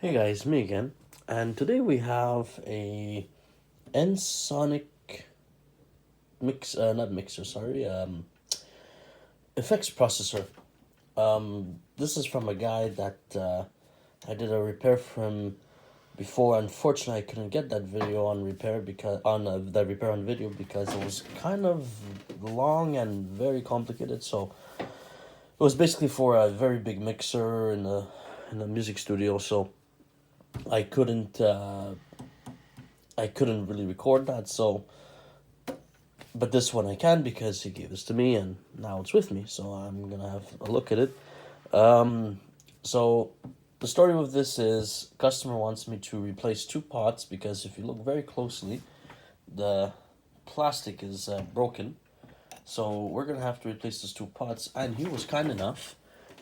Hey guys, me again, and today we have a Ensoniq not mixer, sorry, effects processor. This is from a guy that I did a repair from before. Unfortunately, I couldn't get that video on repair because that repair on video because it was kind of long and very complicated. So it was basically for a very big mixer in the music studio. So I couldn't really record that. So, but this one I can because he gave this to me and now it's with me. So I'm gonna have a look at it. So the story with this is customer wants me to replace two pots because if you look very closely, the plastic is broken. So we're gonna have to replace those two pots, and he was kind enough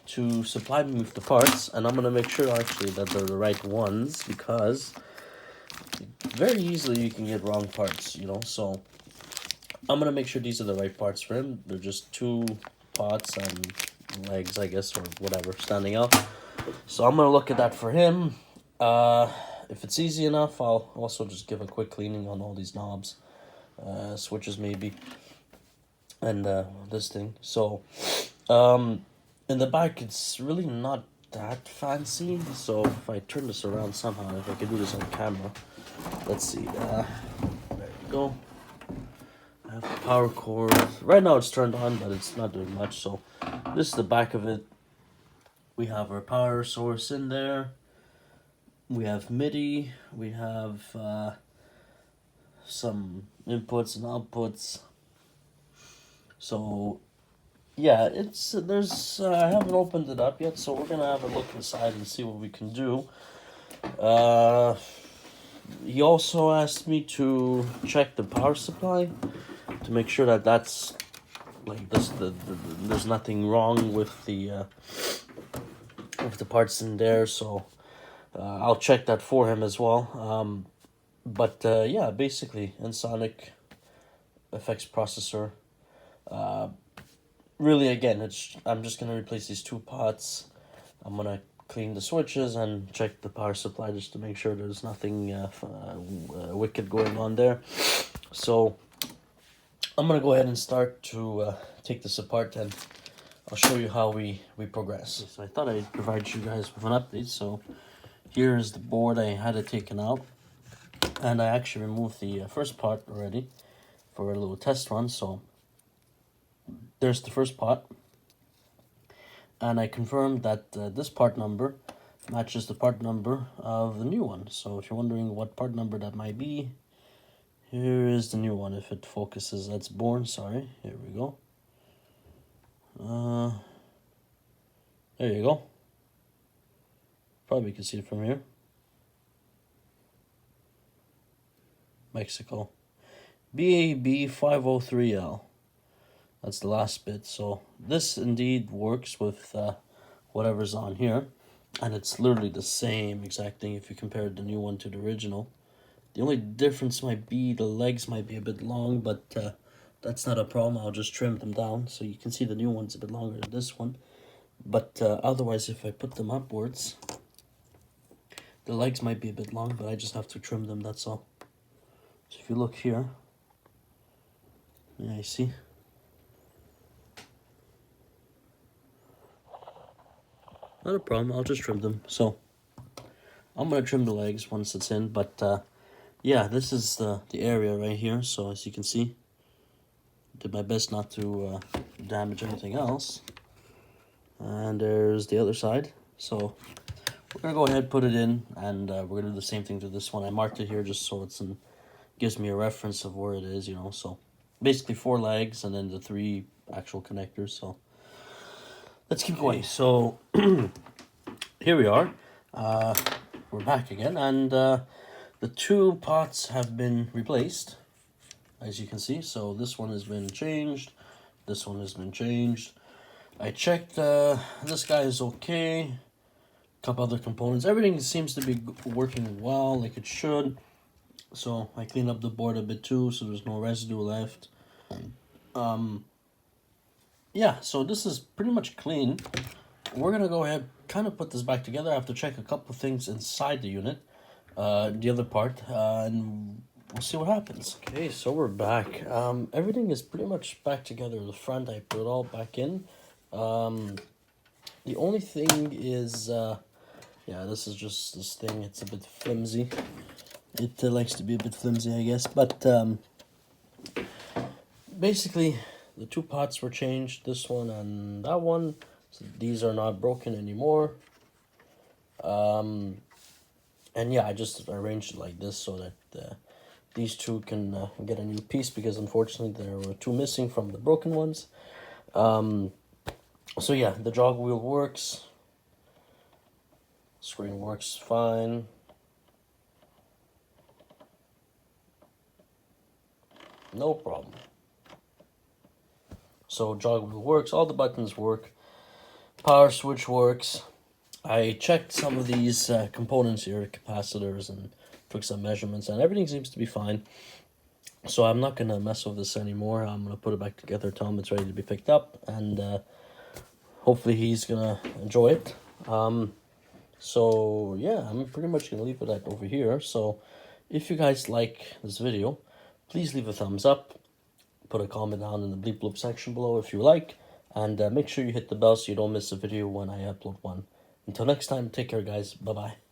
to supply me with the parts, and I'm gonna make sure actually that they're the right ones because very easily you can get wrong parts, so I'm gonna make sure these are the right parts for him. They're just two pots and legs, I guess, or whatever, standing out. So I'm gonna look at that for him. If it's easy enough, I'll also just give a quick cleaning on all these knobs, switches maybe, and this thing. So in the back it's really not that fancy, so if I turn this around somehow, if I can do this on camera, let's see, there you go. I have the power cord. Right now it's turned on, but it's not doing much. So this is the back of it. We have our power source in there. We have MIDI. We have some inputs and outputs. So yeah, I haven't opened it up yet, so we're gonna have a look inside and see what we can do. He also asked me to check the power supply to make sure that that's like this. There's nothing wrong with the parts in there, so I'll check that for him as well. But yeah, basically Ensoniq effects processor. Really, again, I'm just gonna replace these two pots. I'm gonna clean the switches and check the power supply just to make sure there's nothing wicked going on there. So I'm gonna go ahead and start to take this apart, and I'll show you how we progress. So I thought I'd provide you guys with an update. So here's the board. I had it taken out, and I actually removed the first part already for a little test run. So there's the first pot, and I confirmed that this part number matches the part number of the new one. So if you're wondering what part number that might be, here is the new one. If it focuses, that's born, sorry. Here we go. There you go. Probably can see it from here. Mexico. BAB503L. That's the last bit. So this indeed works with whatever's on here. And it's literally the same exact thing if you compare the new one to the original. The only difference might be the legs might be a bit long, but that's not a problem. I'll just trim them down. So you can see the new one's a bit longer than this one. But otherwise, if I put them upwards, the legs might be a bit long, but I just have to trim them, that's all. So if you look here, yeah, you see? Not a problem, I'll just trim them. So I'm gonna trim the legs once it's in, but yeah, this is the area right here. So as you can see, did my best not to damage anything else. And there's the other side. So we're gonna go ahead, put it in, and we're gonna do the same thing to this one. I marked it here just so it's gives me a reference of where it is, So basically 4 legs and then the 3 actual connectors. So let's keep going. So here we are. We're back again, and the 2 pots have been replaced, as you can see. So this one has been changed. This one has been changed. I checked. This guy is okay. A couple other components. Everything seems to be working well, like it should. So I cleaned up the board a bit too, so there's no residue left. Yeah, so this is pretty much clean. We're gonna go ahead, kind of put this back together. I have to check a couple of things inside the unit, the other part, and we'll see what happens. Okay, so we're back. Everything is pretty much back together. The front, I put it all back in. The only thing is, yeah, this is just this thing. It's a bit flimsy. It likes to be a bit flimsy, I guess. But basically, the two pots were changed. This one and that one. So these are not broken anymore. And yeah, I just arranged it like this so that these two can get a new piece, because unfortunately there were two missing from the broken ones. So yeah, the jog wheel works. Screen works fine. No problem. So jog wheel works, all the buttons work, power switch works. I checked some of these components here, capacitors, and took some measurements, and everything seems to be fine. So I'm not gonna mess with this anymore. I'm gonna put it back together, tell him it's ready to be picked up, and hopefully he's gonna enjoy it. So yeah, I'm pretty much gonna leave it at over here. So if you guys like this video, please leave a thumbs up, put a comment down in the bleep bloop section below if you like, and make sure you hit the bell so you don't miss a video when I upload one. Until next time, take care guys, bye bye.